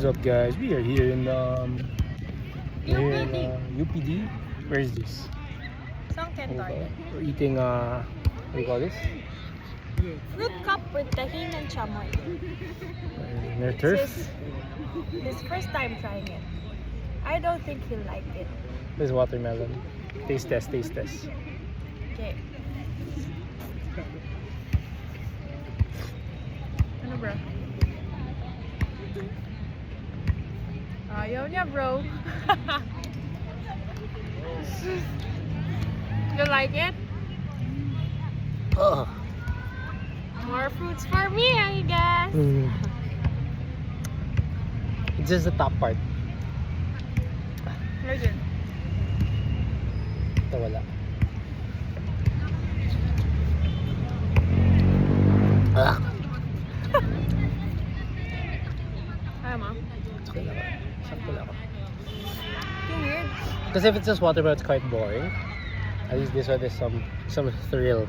What is up, guys? We are here in UPD. Where is this? Songken Garden. We're eating what do you call this? Fruit cup with tahin and chamoy. Near turf. This first time trying it. I don't think he'll like it. This is watermelon. Taste test. Okay. Ano bro? Ayaw niya bro. You like it? Oh. More fruits for me, I guess. It's just the top part. Legend. Ito wala. Ah. Ayaw mo? Okay lang. Sakto lang. Too weird. Because if it's just watermelon, it's quite boring. At least this one is some thrill.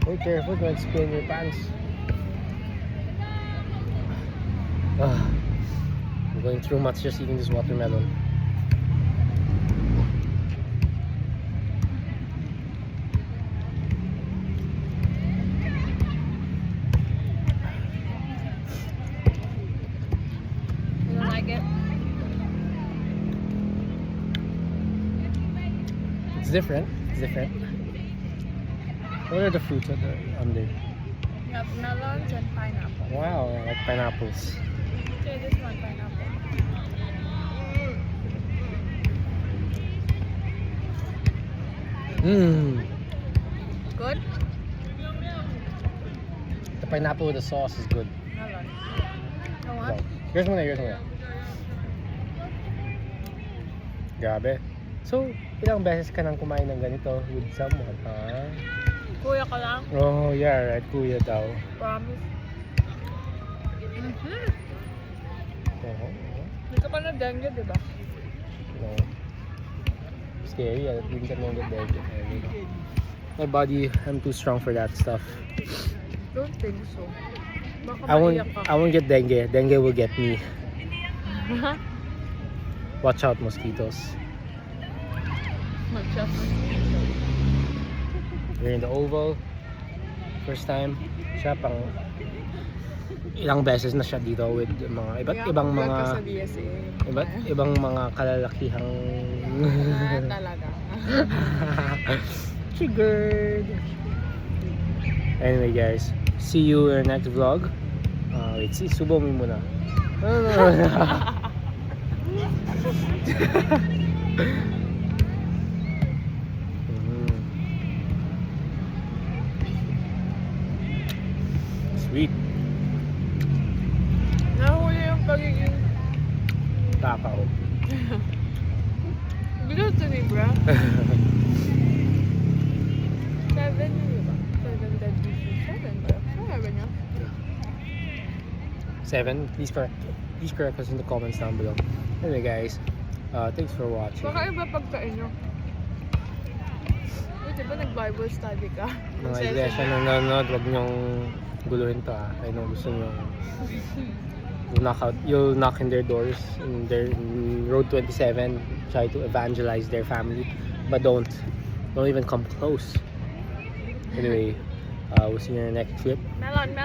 Be careful, don't spill your pants. I'm going through much just eating this watermelon. You don't like it? It's different. What are the fruits on there? You have melons and pineapple. Wow, I like pineapples. Okay, this one pineapple. Good? The pineapple with the sauce is good. Melon. You So, want? here's muna. Grabe. So, ilang beses ka nang kumain ng ganito with someone, ha? Kuya ka lang? Oh, yeah, right. Kuya daw. Promise. Oo. Hindi ka pa na dengue, di ba? No. Scary. Hindi ka nang get there. My body, I'm too strong for that stuff. Don't think so. Baka I maiyak ka. won't get dengue. Dengue will get me. Watch out, mosquitoes. Mag-shop. We're in the Oval. First time. Siya pang ilang beses na siya dito with mga iba't ibang mga ibang mga kalalakihang Talaga. triggered. Anyway guys, see you in our next vlog. Wait, subo mo muna. Sweet. Nahuli yung pagiging Takaw. bigat to ni bro. 7 yun, di ba? 7 deadly sins. 7 ba? 7 yun? 7. Please correct us in the comments down below. Anyway guys, thanks for watching. Baka iba pagkain nyo. Di ba nag-Bible study ka? Mga iglesia na nanonood, huwag niyong guluhin to ah. I know gusto nyo you'll knock in their doors in Road 27, try to evangelize their family, but don't even come close. Anyway, we'll see you in the next clip. Melon.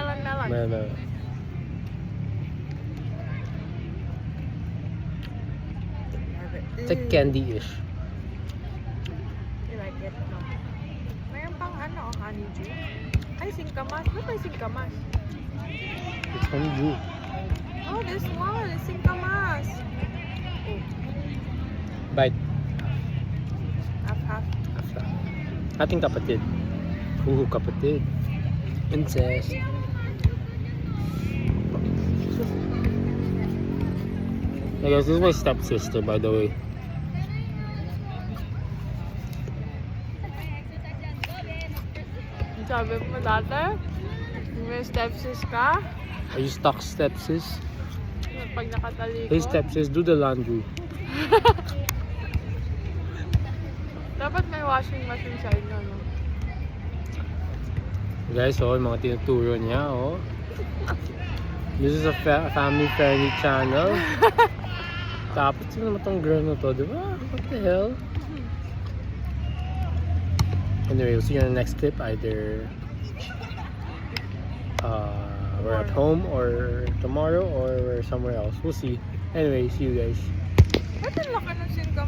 It's like candy-ish. You like it? No. Mayroon pang honeydew. Ay, singkamas. Ba't may singkamas? It's honeydew. Oh, this one is singkamas. Bite. Half. After. Ating kapatid. Kapatid. Incest. Hey guys, this is my stepsister, by the way. Sabi mo dati, may stepsis ka. Are you stuck, stepsis? Pag nakatalikod. Hey stepsis, do the laundry. Dapat may washing machine sa inyo, no? Guys, oh, yung mga tinuturo niya, oh. This is a family-friendly channel. Tapos, sino naman tong girl na to, di ba? What the hell? Anyway, we'll see you in the next clip. Either we're at home, or tomorrow, or we're somewhere else. We'll see. Anyway, see you guys. Ba't ang laki ng singkamas?